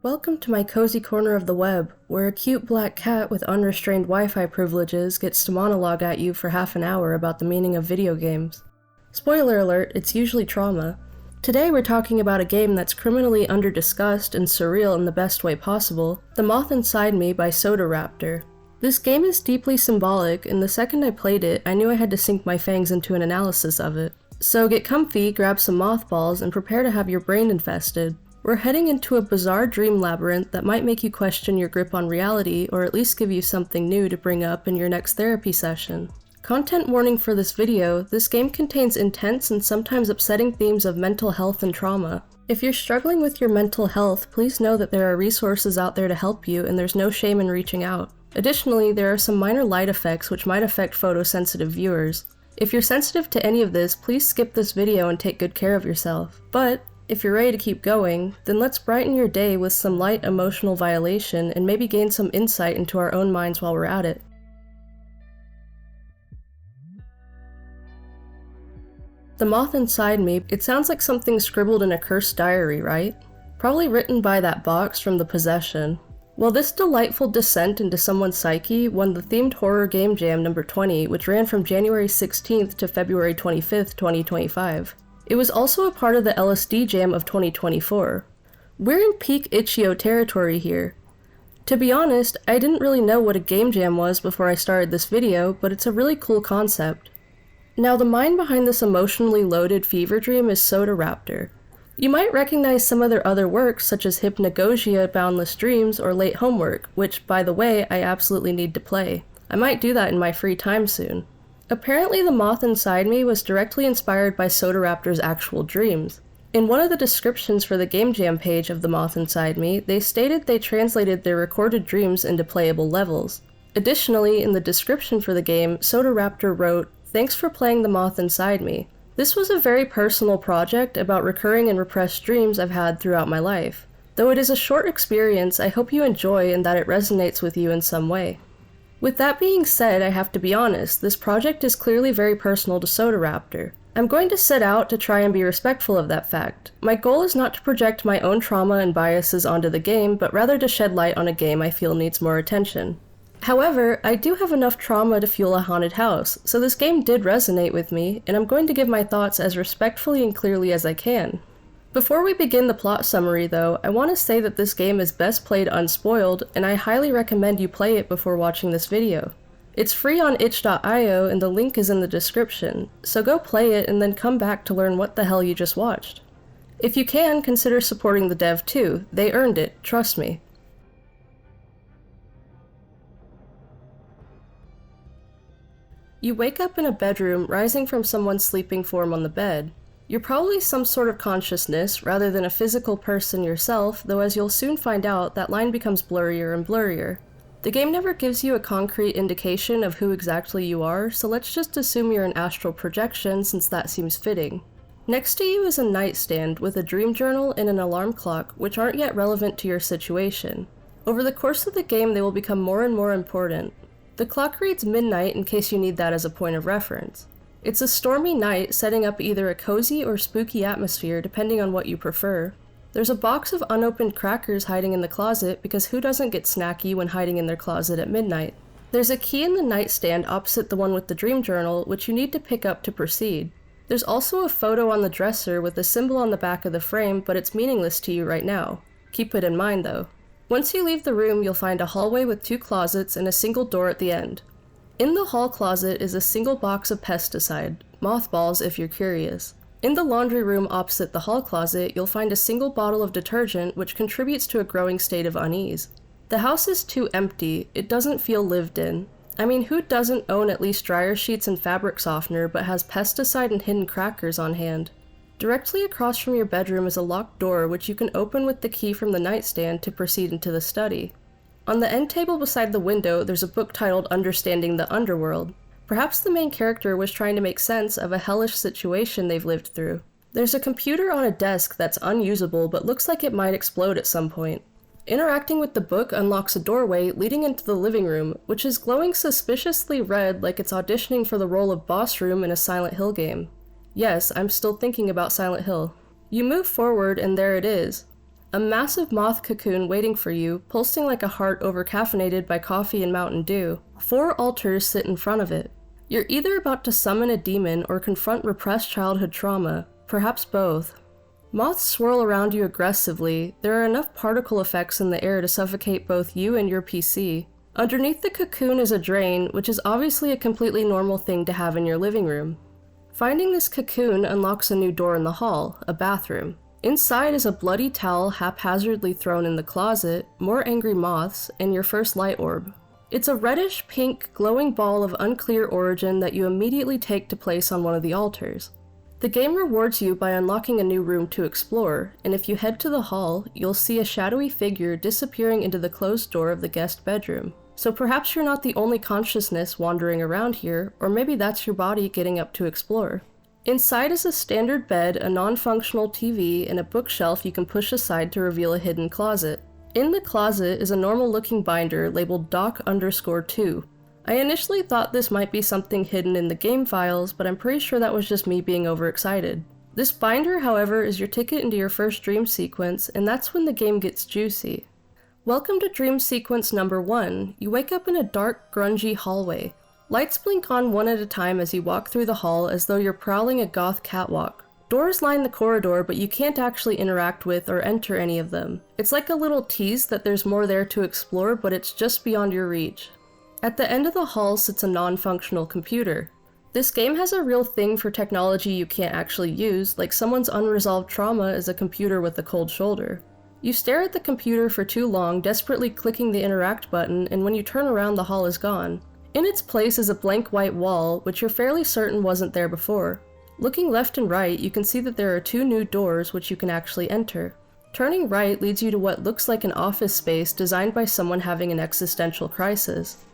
Welcome to my cozy corner of the web, where a cute black cat with unrestrained Wi-Fi privileges gets to monologue at you for half an hour about the meaning of video games. Spoiler alert, it's usually trauma. Today we're talking about a game that's criminally under-discussed and surreal in the best way possible, The Moth Inside Me by Soda Raptor. This game is deeply symbolic, and the second I played it, I knew I had to sink my fangs into an analysis of it. So get comfy, grab some mothballs, and prepare to have your brain infested. We're heading into a bizarre dream labyrinth that might make you question your grip on reality, or at least give you something new to bring up in your next therapy session. Content warning for this video: this game contains intense and sometimes upsetting themes of mental health and trauma. If you're struggling with your mental health, please know that there are resources out there to help you, and there's no shame in reaching out. Additionally, there are some minor light effects which might affect photosensitive viewers. If you're sensitive to any of this, please skip this video and take good care of yourself. But if you're ready to keep going, then let's brighten your day with some light emotional violation and maybe gain some insight into our own minds while we're at it. The Moth Inside Me, it sounds like something scribbled in a cursed diary, right? Probably written by that box from The Possession. Well, this delightful descent into someone's psyche won the themed horror game jam number 20, which ran from January 16th to February 25th, 2025. It was also a part of the LSD Jam of 2024. We're in peak Itch.io territory here. To be honest, I didn't really know what a game jam was before I started this video, but it's a really cool concept. Now, the mind behind this emotionally loaded fever dream is Soda Raptor. You might recognize some of their other works, such as Hypnagogia, Boundless Dreams, or Late Homework, which, by the way, I absolutely need to play. I might do that in my free time soon. Apparently, The Moth Inside Me was directly inspired by Soda Raptor's actual dreams. In one of the descriptions for the Game Jam page of The Moth Inside Me, they stated they translated their recorded dreams into playable levels. Additionally, in the description for the game, Soda Raptor wrote, "Thanks for playing The Moth Inside Me. This was a very personal project about recurring and repressed dreams I've had throughout my life. Though it is a short experience, I hope you enjoy and that it resonates with you in some way." With that being said, I have to be honest, this project is clearly very personal to Soda Raptor. I'm going to set out to try and be respectful of that fact. My goal is not to project my own trauma and biases onto the game, but rather to shed light on a game I feel needs more attention. However, I do have enough trauma to fuel a haunted house, so this game did resonate with me, and I'm going to give my thoughts as respectfully and clearly as I can. Before we begin the plot summary though, I want to say that this game is best played unspoiled, and I highly recommend you play it before watching this video. It's free on itch.io and the link is in the description, so go play it and then come back to learn what the hell you just watched. If you can, consider supporting the dev too. They earned it, trust me. You wake up in a bedroom rising from someone's sleeping form on the bed. You're probably some sort of consciousness rather than a physical person yourself, though as you'll soon find out, that line becomes blurrier and blurrier. The game never gives you a concrete indication of who exactly you are, so let's just assume you're an astral projection since that seems fitting. Next to you is a nightstand with a dream journal and an alarm clock, which aren't yet relevant to your situation. Over the course of the game, they will become more and more important. The clock reads midnight in case you need that as a point of reference. It's a stormy night, setting up either a cozy or spooky atmosphere depending on what you prefer. There's a box of unopened crackers hiding in the closet because who doesn't get snacky when hiding in their closet at midnight? There's a key in the nightstand opposite the one with the dream journal, which you need to pick up to proceed. There's also a photo on the dresser with a symbol on the back of the frame, but it's meaningless to you right now. Keep it in mind though. Once you leave the room, you'll find a hallway with 2 closets and a single door at the end. In the hall closet is a single box of pesticide, mothballs if you're curious. In the laundry room opposite the hall closet, you'll find a single bottle of detergent which contributes to a growing state of unease. The house is too empty, it doesn't feel lived in. I mean, who doesn't own at least dryer sheets and fabric softener but has pesticide and hidden crackers on hand? Directly across from your bedroom is a locked door which you can open with the key from the nightstand to proceed into the study. On the end table beside the window, there's a book titled Understanding the Underworld. Perhaps the main character was trying to make sense of a hellish situation they've lived through. There's a computer on a desk that's unusable but looks like it might explode at some point. Interacting with the book unlocks a doorway leading into the living room, which is glowing suspiciously red like it's auditioning for the role of boss room in a Silent Hill game. Yes, I'm still thinking about Silent Hill. You move forward and there it is. A massive moth cocoon waiting for you, pulsing like a heart over-caffeinated by coffee and Mountain Dew. 4 altars sit in front of it. You're either about to summon a demon or confront repressed childhood trauma, perhaps both. Moths swirl around you aggressively. There are enough particle effects in the air to suffocate both you and your PC. Underneath the cocoon is a drain, which is obviously a completely normal thing to have in your living room. Finding this cocoon unlocks a new door in the hall, a bathroom. Inside is a bloody towel haphazardly thrown in the closet, more angry moths, and your first light orb. It's a reddish-pink glowing ball of unclear origin that you immediately take to place on one of the altars. The game rewards you by unlocking a new room to explore, and if you head to the hall, you'll see a shadowy figure disappearing into the closed door of the guest bedroom. So perhaps you're not the only consciousness wandering around here, or maybe that's your body getting up to explore. Inside is a standard bed, a non-functional TV, and a bookshelf you can push aside to reveal a hidden closet. In the closet is a normal-looking binder labeled Doc_2. I initially thought this might be something hidden in the game files, but I'm pretty sure that was just me being overexcited. This binder, however, is your ticket into your first dream sequence, and that's when the game gets juicy. Welcome to dream sequence number 1. You wake up in a dark, grungy hallway. Lights blink on one at a time as you walk through the hall as though you're prowling a goth catwalk. Doors line the corridor, but you can't actually interact with or enter any of them. It's like a little tease that there's more there to explore, but it's just beyond your reach. At the end of the hall sits a non-functional computer. This game has a real thing for technology you can't actually use, like someone's unresolved trauma is a computer with a cold shoulder. You stare at the computer for too long, desperately clicking the interact button, and when you turn around, the hall is gone. In its place is a blank white wall, which you're fairly certain wasn't there before. Looking left and right, you can see that there are 2 new doors which you can actually enter. Turning right leads you to what looks like an office space designed by someone having an existential crisis.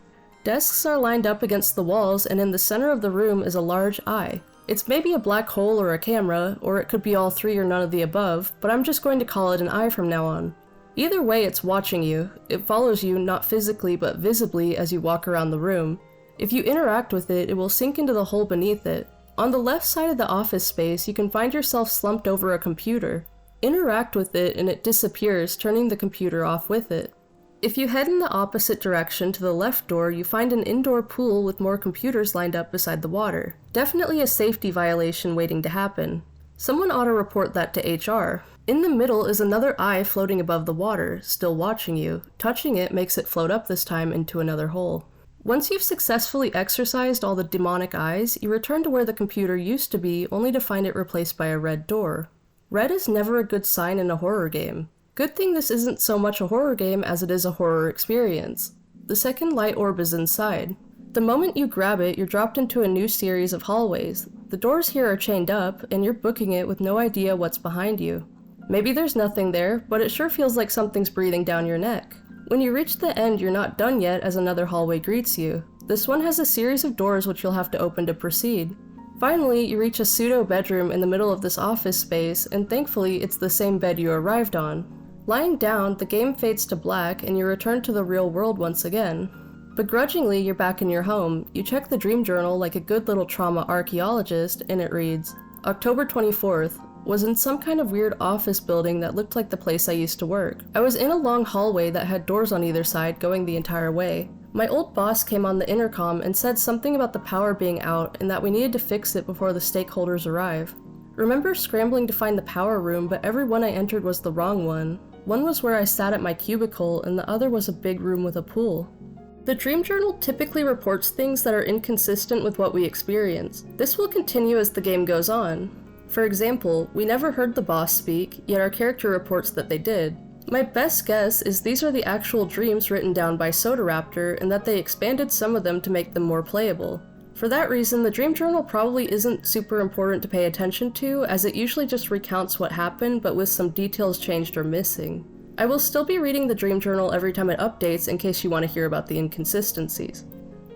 Desks are lined up against the walls, and in the center of the room is a large eye. It's maybe a black hole or a camera, or it could be all 3 or none of the above, but I'm just going to call it an eye from now on. Either way, it's watching you. It follows you not physically but visibly as you walk around the room. If you interact with it, it will sink into the hole beneath it. On the left side of the office space, you can find yourself slumped over a computer. Interact with it and it disappears, turning the computer off with it. If you head in the opposite direction to the left door, you find an indoor pool with more computers lined up beside the water. Definitely a safety violation waiting to happen. Someone ought to report that to HR. In the middle is another eye floating above the water, still watching you. Touching it makes it float up this time into another hole. Once you've successfully exorcised all the demonic eyes, you return to where the computer used to be, only to find it replaced by a red door. Red is never a good sign in a horror game. Good thing this isn't so much a horror game as it is a horror experience. The second light orb is inside. The moment you grab it, you're dropped into a new series of hallways. The doors here are chained up, and you're booking it with no idea what's behind you. Maybe there's nothing there, but it sure feels like something's breathing down your neck. When you reach the end, you're not done yet as another hallway greets you. This one has a series of doors which you'll have to open to proceed. Finally, you reach a pseudo-bedroom in the middle of this office space, and thankfully it's the same bed you arrived on. Lying down, the game fades to black, and you return to the real world once again. Begrudgingly, you're back in your home. You check the dream journal like a good little trauma archaeologist, and it reads, October 24th, was in some kind of weird office building that looked like the place I used to work. I was in a long hallway that had doors on either side going the entire way. My old boss came on the intercom and said something about the power being out and that we needed to fix it before the stakeholders arrive. Remember scrambling to find the power room, but every one I entered was the wrong one. One was where I sat at my cubicle, and the other was a big room with a pool. The dream journal typically reports things that are inconsistent with what we experience. This will continue as the game goes on. For example, we never heard the boss speak, yet our character reports that they did. My best guess is these are the actual dreams written down by Soda Raptor and that they expanded some of them to make them more playable. For that reason, the dream journal probably isn't super important to pay attention to, as it usually just recounts what happened but with some details changed or missing. I will still be reading the dream journal every time it updates in case you want to hear about the inconsistencies.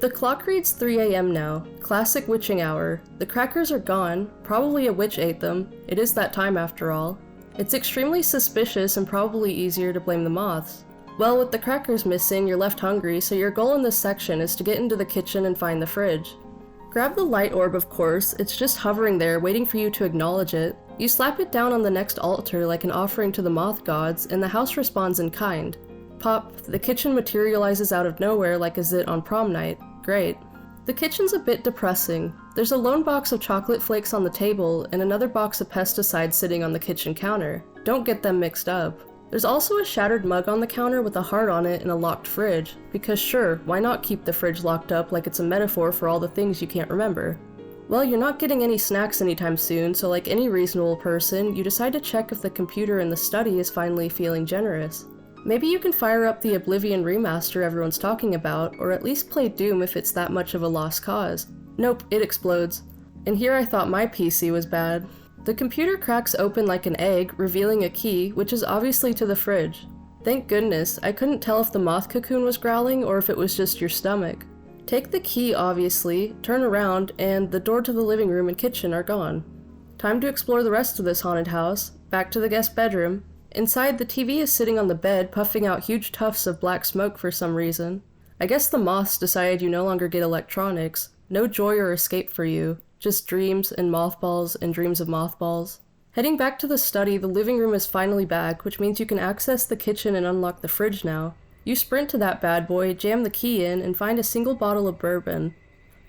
The clock reads 3 a.m. now, classic witching hour. The crackers are gone, probably a witch ate them, it is that time after all. It's extremely suspicious and probably easier to blame the moths. Well, with the crackers missing, you're left hungry, so your goal in this section is to get into the kitchen and find the fridge. Grab the light orb, of course, it's just hovering there waiting for you to acknowledge it. You slap it down on the next altar like an offering to the moth gods, and the house responds in kind. Pop, the kitchen materializes out of nowhere like a zit on prom night. Great. The kitchen's a bit depressing. There's a lone box of chocolate flakes on the table and another box of pesticides sitting on the kitchen counter. Don't get them mixed up. There's also a shattered mug on the counter with a heart on it and a locked fridge, because sure, why not keep the fridge locked up like it's a metaphor for all the things you can't remember? Well, you're not getting any snacks anytime soon, so like any reasonable person, you decide to check if the computer in the study is finally feeling generous. Maybe you can fire up the Oblivion remaster everyone's talking about, or at least play Doom if it's that much of a lost cause. Nope, it explodes. And here I thought my PC was bad. The computer cracks open like an egg, revealing a key, which is obviously to the fridge. Thank goodness, I couldn't tell if the moth cocoon was growling or if it was just your stomach. Take the key, obviously, turn around, and the door to the living room and kitchen are gone. Time to explore the rest of this haunted house. Back to the guest bedroom. Inside, the TV is sitting on the bed, puffing out huge tufts of black smoke for some reason. I guess the moths decided you no longer get electronics. No joy or escape for you. Just dreams and mothballs and dreams of mothballs. Heading back to the study, the living room is finally back, which means you can access the kitchen and unlock the fridge now. You sprint to that bad boy, jam the key in, and find a single bottle of bourbon.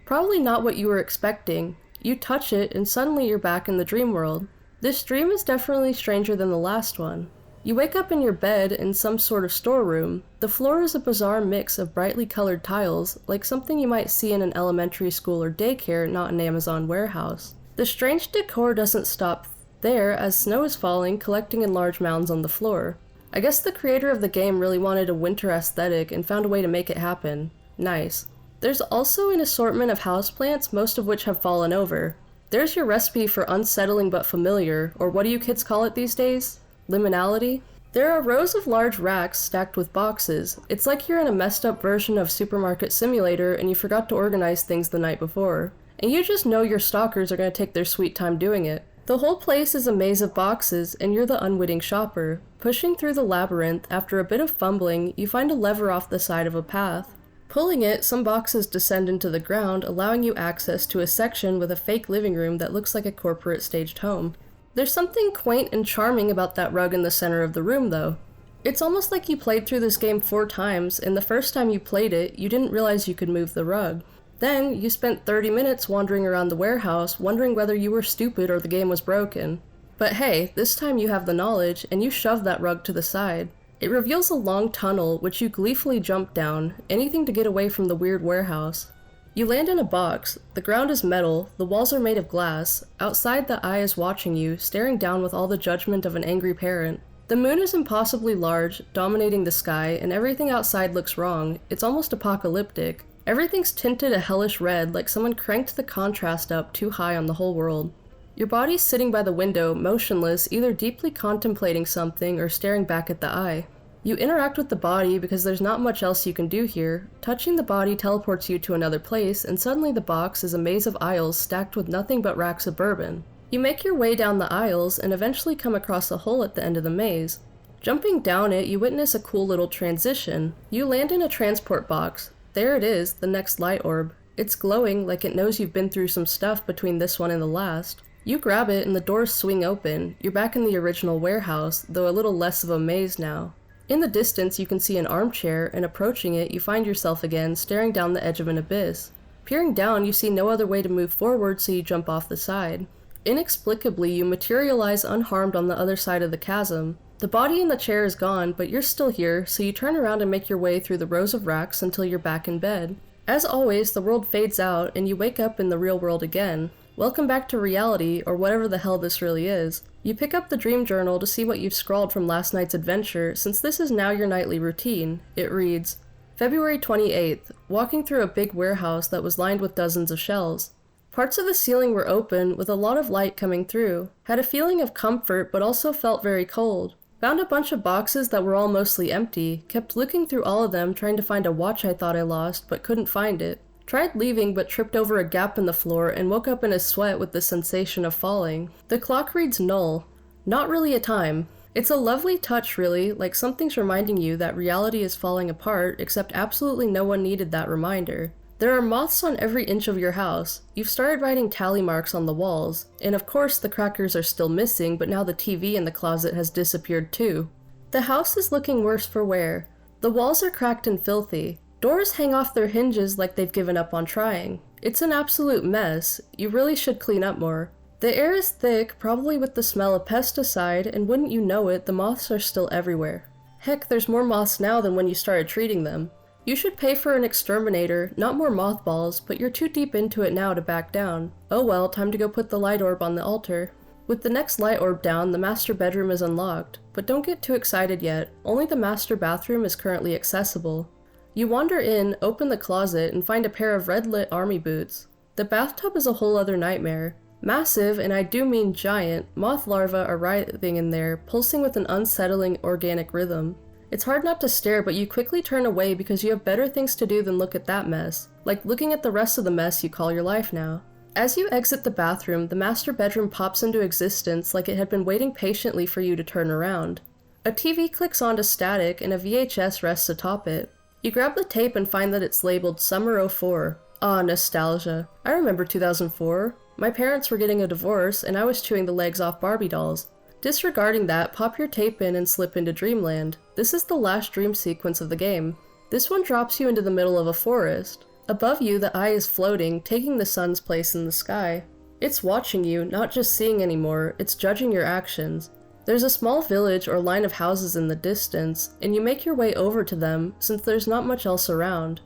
Probably not what you were expecting. You touch it, and suddenly you're back in the dream world. This dream is definitely stranger than the last one. You wake up in your bed in some sort of storeroom. The floor is a bizarre mix of brightly colored tiles, like something you might see in an elementary school or daycare, not an Amazon warehouse. The strange decor doesn't stop there, as snow is falling, collecting in large mounds on the floor. I guess the creator of the game really wanted a winter aesthetic and found a way to make it happen. Nice. There's also an assortment of houseplants, most of which have fallen over. There's your recipe for unsettling but familiar, or what do you kids call it these days? Liminality? There are rows of large racks stacked with boxes. It's like you're in a messed up version of Supermarket Simulator and you forgot to organize things the night before. And you just know your stalkers are going to take their sweet time doing it. The whole place is a maze of boxes, and you're the unwitting shopper. Pushing through the labyrinth, after a bit of fumbling, you find a lever off the side of a path. Pulling it, some boxes descend into the ground, allowing you access to a section with a fake living room that looks like a corporate staged home. There's something quaint and charming about that rug in the center of the room, though. It's almost like you played through this game 4 times, and the first time you played it, you didn't realize you could move the rug. Then, you spent 30 minutes wandering around the warehouse, wondering whether you were stupid or the game was broken. But hey, this time you have the knowledge, and you shove that rug to the side. It reveals a long tunnel, which you gleefully jump down, anything to get away from the weird warehouse. You land in a box. The ground is metal, the walls are made of glass. Outside, the eye is watching you, staring down with all the judgment of an angry parent. The moon is impossibly large, dominating the sky, and everything outside looks wrong. It's almost apocalyptic. Everything's tinted a hellish red, like someone cranked the contrast up too high on the whole world. Your body's sitting by the window, motionless, either deeply contemplating something or staring back at the eye. You interact with the body because there's not much else you can do here. Touching the body teleports you to another place, and suddenly the box is a maze of aisles stacked with nothing but racks of bourbon. You make your way down the aisles and eventually come across a hole at the end of the maze. Jumping down it, you witness a cool little transition. You land in a transport box. There it is, the next light orb. It's glowing like it knows you've been through some stuff between this one and the last. You grab it and the doors swing open. You're back in the original warehouse, though a little less of a maze now. In the distance, you can see an armchair, and approaching it, you find yourself again, staring down the edge of an abyss. Peering down, you see no other way to move forward, so you jump off the side. Inexplicably, you materialize unharmed on the other side of the chasm. The body in the chair is gone, but you're still here, so you turn around and make your way through the rows of racks until you're back in bed. As always, the world fades out, and you wake up in the real world again. Welcome back to reality, or whatever the hell this really is. You pick up the dream journal to see what you've scrawled from last night's adventure, since this is now your nightly routine. It reads, February 28th, walking through a big warehouse that was lined with dozens of shelves. Parts of the ceiling were open, with a lot of light coming through. Had a feeling of comfort, but also felt very cold. Found a bunch of boxes that were all mostly empty. Kept looking through all of them, trying to find a watch I thought I lost, but couldn't find it. Tried leaving, but tripped over a gap in the floor and woke up in a sweat with the sensation of falling. The clock reads null. Not really a time. It's a lovely touch, really, like something's reminding you that reality is falling apart, except absolutely no one needed that reminder. There are moths on every inch of your house. You've started writing tally marks on the walls, and of course the crackers are still missing, but now the TV in the closet has disappeared too. The house is looking worse for wear. The walls are cracked and filthy. Doors hang off their hinges like they've given up on trying. It's an absolute mess. You really should clean up more. The air is thick, probably with the smell of pesticide, and wouldn't you know it, the moths are still everywhere. Heck, there's more moths now than when you started treating them. You should pay for an exterminator, not more mothballs, but you're too deep into it now to back down. Oh well, time to go put the light orb on the altar. With the next light orb down, the master bedroom is unlocked. But don't get too excited yet, only the master bathroom is currently accessible. You wander in, open the closet, and find a pair of red-lit army boots. The bathtub is a whole other nightmare. Massive, and I do mean giant, moth larvae are writhing in there, pulsing with an unsettling organic rhythm. It's hard not to stare, but you quickly turn away because you have better things to do than look at that mess, like looking at the rest of the mess you call your life now. As you exit the bathroom, the master bedroom pops into existence like it had been waiting patiently for you to turn around. A TV clicks onto static and a VHS rests atop it. You grab the tape and find that it's labeled Summer '04. Ah, nostalgia. I remember 2004. My parents were getting a divorce and I was chewing the legs off Barbie dolls. Disregarding that, pop your tape in and slip into Dreamland. This is the last dream sequence of the game. This one drops you into the middle of a forest. Above you, the eye is floating, taking the sun's place in the sky. It's watching you, not just seeing anymore, it's judging your actions. There's a small village or line of houses in the distance, and you make your way over to them since there's not much else around.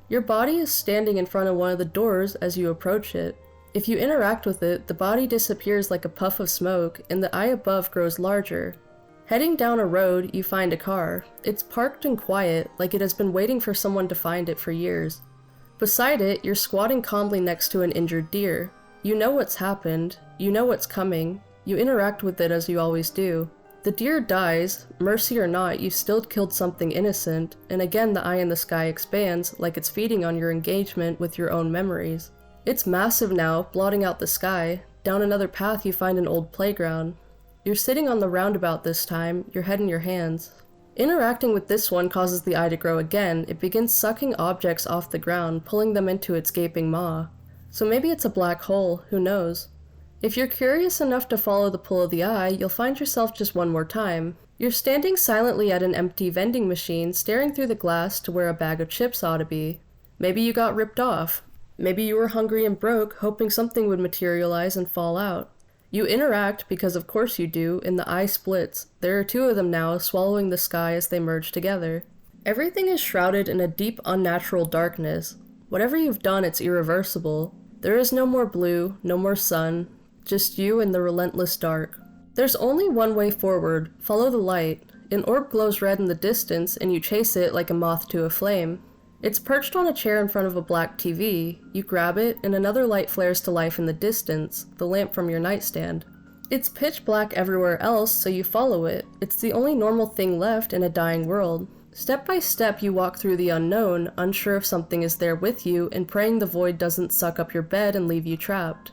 Your body is standing in front of one of the doors as you approach it. If you interact with it, the body disappears like a puff of smoke, and the eye above grows larger. Heading down a road, you find a car. It's parked and quiet, like it has been waiting for someone to find it for years. Beside it, you're squatting calmly next to an injured deer. You know what's happened, you know what's coming, you interact with it as you always do. The deer dies, mercy or not, you've still killed something innocent, and again the eye in the sky expands, like it's feeding on your engagement with your own memories. It's massive now, blotting out the sky. Down another path you find an old playground. You're sitting on the roundabout this time, your head in your hands. Interacting with this one causes the eye to grow again. It begins sucking objects off the ground, pulling them into its gaping maw. So maybe it's a black hole, who knows? If you're curious enough to follow the pull of the eye, you'll find yourself just one more time. You're standing silently at an empty vending machine, staring through the glass to where a bag of chips ought to be. Maybe you got ripped off. Maybe you were hungry and broke, hoping something would materialize and fall out. You interact, because of course you do, and the eye splits. There are two of them now, swallowing the sky as they merge together. Everything is shrouded in a deep, unnatural darkness. Whatever you've done, it's irreversible. There is no more blue, no more sun, just you and the relentless dark. There's only one way forward. Follow the light. An orb glows red in the distance, and you chase it like a moth to a flame. It's perched on a chair in front of a black TV. You grab it, and another light flares to life in the distance, the lamp from your nightstand. It's pitch black everywhere else, so you follow it. It's the only normal thing left in a dying world. Step by step, you walk through the unknown, unsure if something is there with you, and praying the void doesn't suck up your bed and leave you trapped.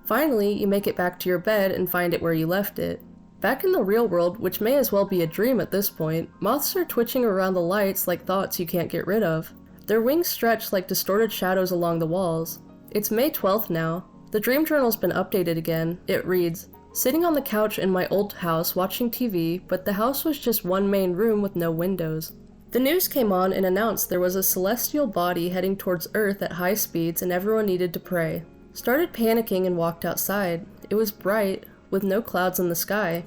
Finally, you make it back to your bed and find it where you left it. Back in the real world, which may as well be a dream at this point, moths are twitching around the lights like thoughts you can't get rid of. Their wings stretch like distorted shadows along the walls. It's May 12th now. The dream journal's been updated again. It reads, "Sitting on the couch in my old house watching TV, but the house was just one main room with no windows." The news came on and announced there was a celestial body heading towards Earth at high speeds and everyone needed to pray. Started panicking and walked outside. It was bright, with no clouds in the sky.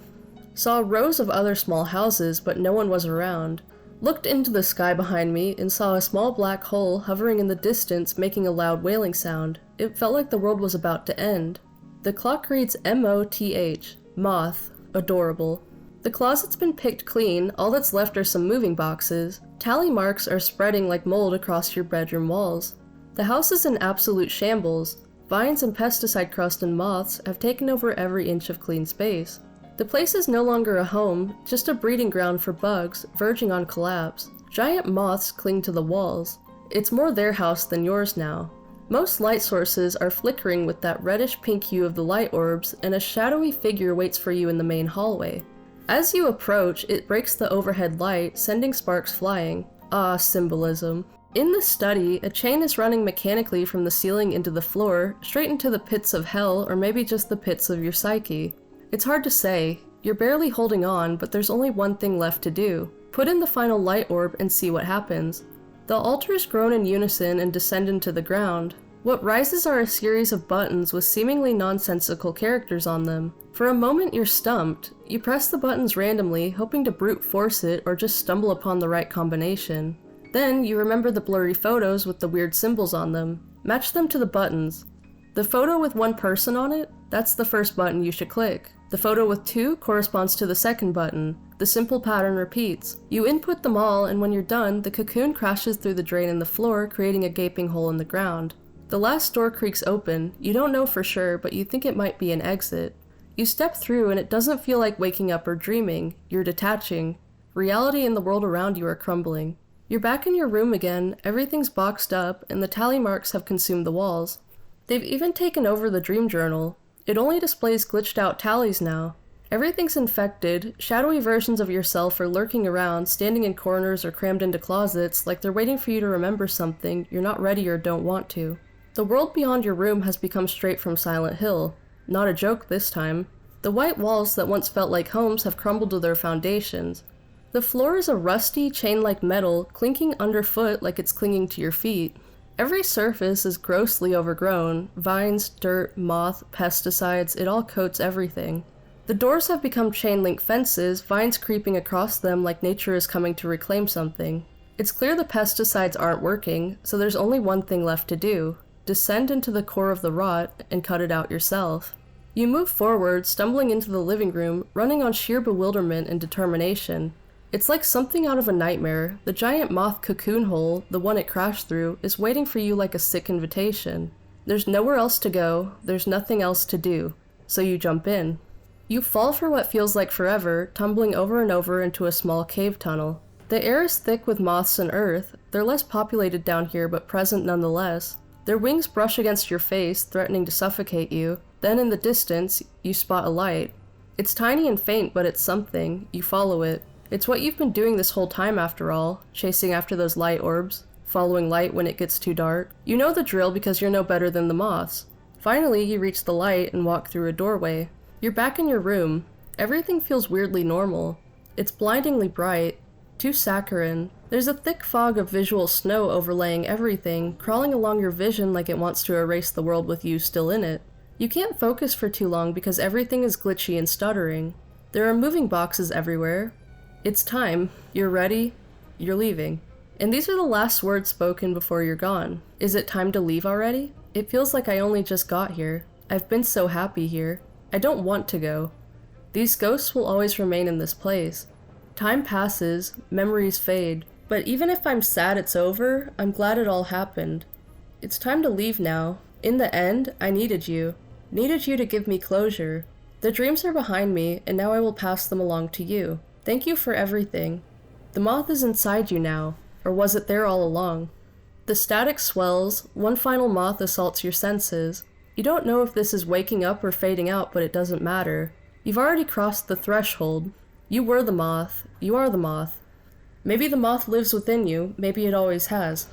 Saw rows of other small houses, but no one was around. Looked into the sky behind me and saw a small black hole hovering in the distance making a loud wailing sound. It felt like the world was about to end. The clock reads MOTH, moth, adorable. The closet's been picked clean, all that's left are some moving boxes. Tally marks are spreading like mold across your bedroom walls. The house is in absolute shambles. Vines and pesticide crust and moths have taken over every inch of clean space. The place is no longer a home, just a breeding ground for bugs, verging on collapse. Giant moths cling to the walls. It's more their house than yours now. Most light sources are flickering with that reddish-pink hue of the light orbs, and a shadowy figure waits for you in the main hallway. As you approach, it breaks the overhead light, sending sparks flying. Ah, symbolism. In this study, a chain is running mechanically from the ceiling into the floor, straight into the pits of hell, or maybe just the pits of your psyche. It's hard to say. You're barely holding on, but there's only one thing left to do. Put in the final light orb and see what happens. The altars groan in unison and descend into the ground. What rises are a series of buttons with seemingly nonsensical characters on them. For a moment you're stumped. You press the buttons randomly, hoping to brute force it or just stumble upon the right combination. Then you remember the blurry photos with the weird symbols on them. Match them to the buttons. The photo with one person on it? That's the first button you should click. The photo with two corresponds to the second button. The simple pattern repeats. You input them all, and when you're done, the cocoon crashes through the drain in the floor, creating a gaping hole in the ground. The last door creaks open. You don't know for sure, but you think it might be an exit. You step through and it doesn't feel like waking up or dreaming. You're detaching. Reality and the world around you are crumbling. You're back in your room again, everything's boxed up, and the tally marks have consumed the walls. They've even taken over the dream journal. It only displays glitched out tallies now. Everything's infected. Shadowy versions of yourself are lurking around, standing in corners or crammed into closets like they're waiting for you to remember something you're not ready or don't want to. The world beyond your room has become straight from Silent Hill. Not a joke this time. The white walls that once felt like homes have crumbled to their foundations. The floor is a rusty, chain-like metal, clinking underfoot like it's clinging to your feet. Every surface is grossly overgrown. Vines, dirt, moth, pesticides, it all coats everything. The doors have become chain-link fences, vines creeping across them like nature is coming to reclaim something. It's clear the pesticides aren't working, so there's only one thing left to do. Descend into the core of the rot and cut it out yourself. You move forward, stumbling into the living room, running on sheer bewilderment and determination. It's like something out of a nightmare. The giant moth cocoon hole, the one it crashed through, is waiting for you like a sick invitation. There's nowhere else to go, there's nothing else to do, so you jump in. You fall for what feels like forever, tumbling over and over into a small cave tunnel. The air is thick with moths and earth. They're less populated down here, but present nonetheless. Their wings brush against your face, threatening to suffocate you. Then in the distance, you spot a light. It's tiny and faint, but it's something. You follow it. It's what you've been doing this whole time after all, chasing after those light orbs, following light when it gets too dark. You know the drill because you're no better than the moths. Finally, you reach the light and walk through a doorway. You're back in your room. Everything feels weirdly normal. It's blindingly bright. Too saccharine. There's a thick fog of visual snow overlaying everything, crawling along your vision like it wants to erase the world with you still in it. You can't focus for too long because everything is glitchy and stuttering. There are moving boxes everywhere. It's time. You're ready. You're leaving. And these are the last words spoken before you're gone. Is it time to leave already? It feels like I only just got here. I've been so happy here. I don't want to go. These ghosts will always remain in this place. Time passes, memories fade, but even if I'm sad it's over, I'm glad it all happened. It's time to leave now. In the end, I needed you. Needed you to give me closure. The dreams are behind me, and now I will pass them along to you. Thank you for everything. The moth is inside you now, or was it there all along? The static swells, one final moth assaults your senses. You don't know if this is waking up or fading out, but it doesn't matter. You've already crossed the threshold. You were the moth. You are the moth. Maybe the moth lives within you. Maybe it always has.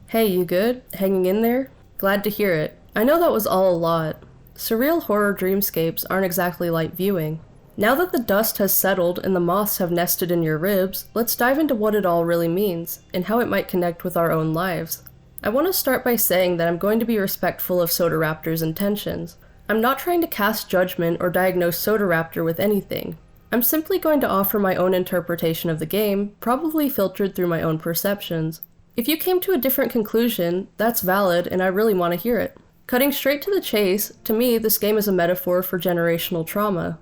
Hey, you good? Hanging in there? Glad to hear it. I know that was all a lot. Surreal horror dreamscapes aren't exactly light viewing. Now that the dust has settled and the moths have nested in your ribs, let's dive into what it all really means, and how it might connect with our own lives. I want to start by saying that I'm going to be respectful of Sodaraptor's intentions. I'm not trying to cast judgment or diagnose Sodaraptor with anything. I'm simply going to offer my own interpretation of the game, probably filtered through my own perceptions. If you came to a different conclusion, that's valid and I really want to hear it. Cutting straight to the chase, to me, this game is a metaphor for generational trauma.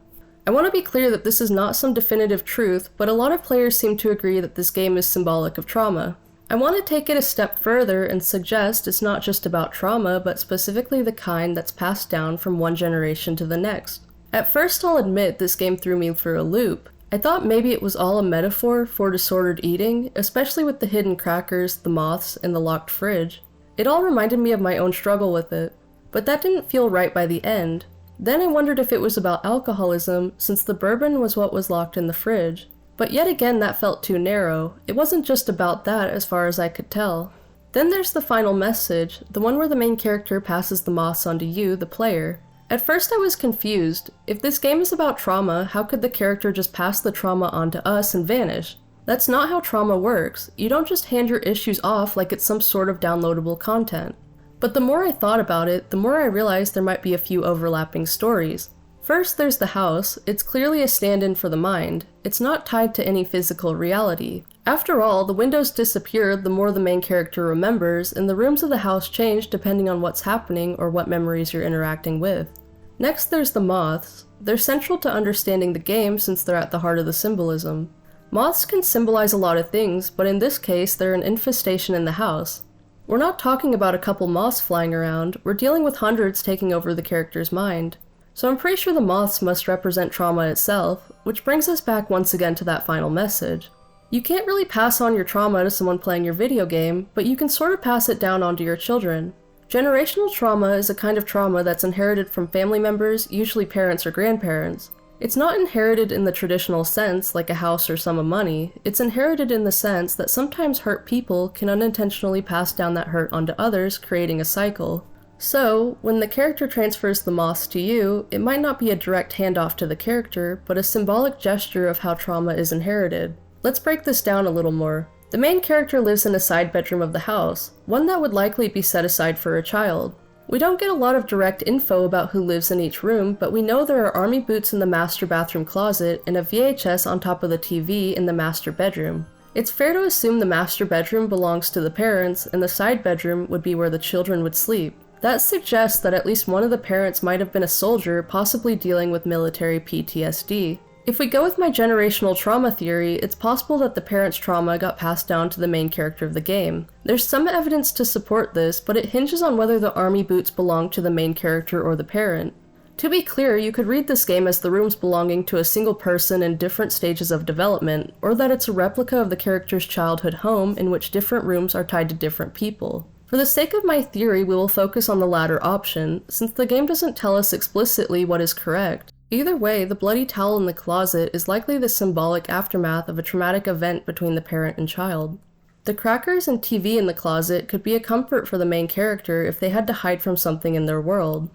I want to be clear that this is not some definitive truth, but a lot of players seem to agree that this game is symbolic of trauma. I want to take it a step further and suggest it's not just about trauma, but specifically the kind that's passed down from one generation to the next. At first, I'll admit this game threw me for a loop. I thought maybe it was all a metaphor for disordered eating, especially with the hidden crackers, the moths, and the locked fridge. It all reminded me of my own struggle with it, but that didn't feel right by the end. Then I wondered if it was about alcoholism, since the bourbon was what was locked in the fridge. But yet again that felt too narrow. It wasn't just about that as far as I could tell. Then there's the final message, the one where the main character passes the moths onto you, the player. At first I was confused. If this game is about trauma, how could the character just pass the trauma onto us and vanish? That's not how trauma works. You don't just hand your issues off like it's some sort of downloadable content. But the more I thought about it, the more I realized there might be a few overlapping stories. First, there's the house. It's clearly a stand-in for the mind. It's not tied to any physical reality. After all, the windows disappeared the more the main character remembers, and the rooms of the house change depending on what's happening or what memories you're interacting with. Next, there's the moths. They're central to understanding the game since they're at the heart of the symbolism. Moths can symbolize a lot of things, but in this case, they're an infestation in the house. We're not talking about a couple moths flying around, we're dealing with hundreds taking over the character's mind. So I'm pretty sure the moths must represent trauma itself, which brings us back once again to that final message. You can't really pass on your trauma to someone playing your video game, but you can sort of pass it down onto your children. Generational trauma is a kind of trauma that's inherited from family members, usually parents or grandparents. It's not inherited in the traditional sense, like a house or sum of money. It's inherited in the sense that sometimes hurt people can unintentionally pass down that hurt onto others, creating a cycle. So, when the character transfers the moths to you, it might not be a direct handoff to the character, but a symbolic gesture of how trauma is inherited. Let's break this down a little more. The main character lives in a side bedroom of the house, one that would likely be set aside for a child. We don't get a lot of direct info about who lives in each room, but we know there are army boots in the master bathroom closet and a VHS on top of the TV in the master bedroom. It's fair to assume the master bedroom belongs to the parents, and the side bedroom would be where the children would sleep. That suggests that at least one of the parents might have been a soldier, possibly dealing with military PTSD. If we go with my generational trauma theory, it's possible that the parent's trauma got passed down to the main character of the game. There's some evidence to support this, but it hinges on whether the army boots belong to the main character or the parent. To be clear, you could read this game as the rooms belonging to a single person in different stages of development, or that it's a replica of the character's childhood home in which different rooms are tied to different people. For the sake of my theory, we will focus on the latter option, since the game doesn't tell us explicitly what is correct. Either way, the bloody towel in the closet is likely the symbolic aftermath of a traumatic event between the parent and child. The crackers and TV in the closet could be a comfort for the main character if they had to hide from something in their world.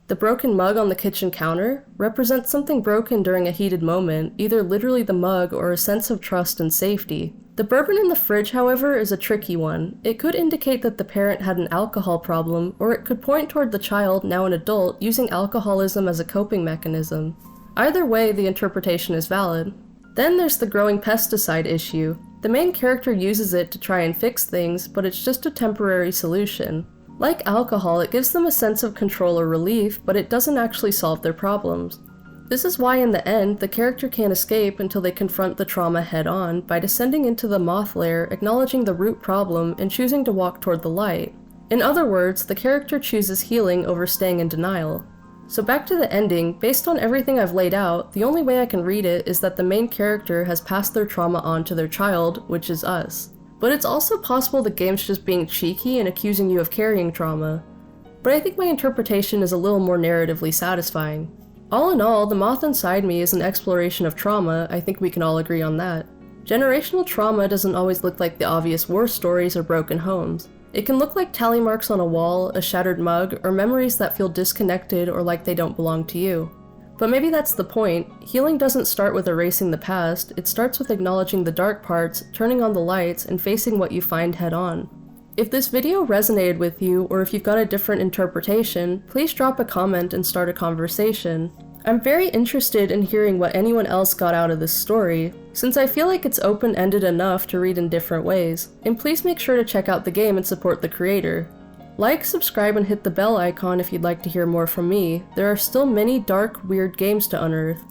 The broken mug on the kitchen counter represents something broken during a heated moment, either literally the mug or a sense of trust and safety. The bourbon in the fridge, however, is a tricky one. It could indicate that the parent had an alcohol problem, or it could point toward the child, now an adult, using alcoholism as a coping mechanism. Either way, the interpretation is valid. Then there's the growing pesticide issue. The main character uses it to try and fix things, but it's just a temporary solution. Like alcohol, it gives them a sense of control or relief, but it doesn't actually solve their problems. This is why in the end, the character can't escape until they confront the trauma head-on by descending into the moth lair, acknowledging the root problem, and choosing to walk toward the light. In other words, the character chooses healing over staying in denial. So back to the ending, based on everything I've laid out, the only way I can read it is that the main character has passed their trauma on to their child, which is us. But it's also possible the game's just being cheeky and accusing you of carrying trauma. But I think my interpretation is a little more narratively satisfying. All in all, The Moth Inside Me is an exploration of trauma. I think we can all agree on that. Generational trauma doesn't always look like the obvious war stories or broken homes. It can look like tally marks on a wall, a shattered mug, or memories that feel disconnected or like they don't belong to you. But maybe that's the point. Healing doesn't start with erasing the past, it starts with acknowledging the dark parts, turning on the lights, and facing what you find head on. If this video resonated with you, or if you've got a different interpretation, please drop a comment and start a conversation. I'm very interested in hearing what anyone else got out of this story, since I feel like it's open-ended enough to read in different ways. And please make sure to check out the game and support the creator. Like, subscribe, and hit the bell icon if you'd like to hear more from me. There are still many dark, weird games to unearth.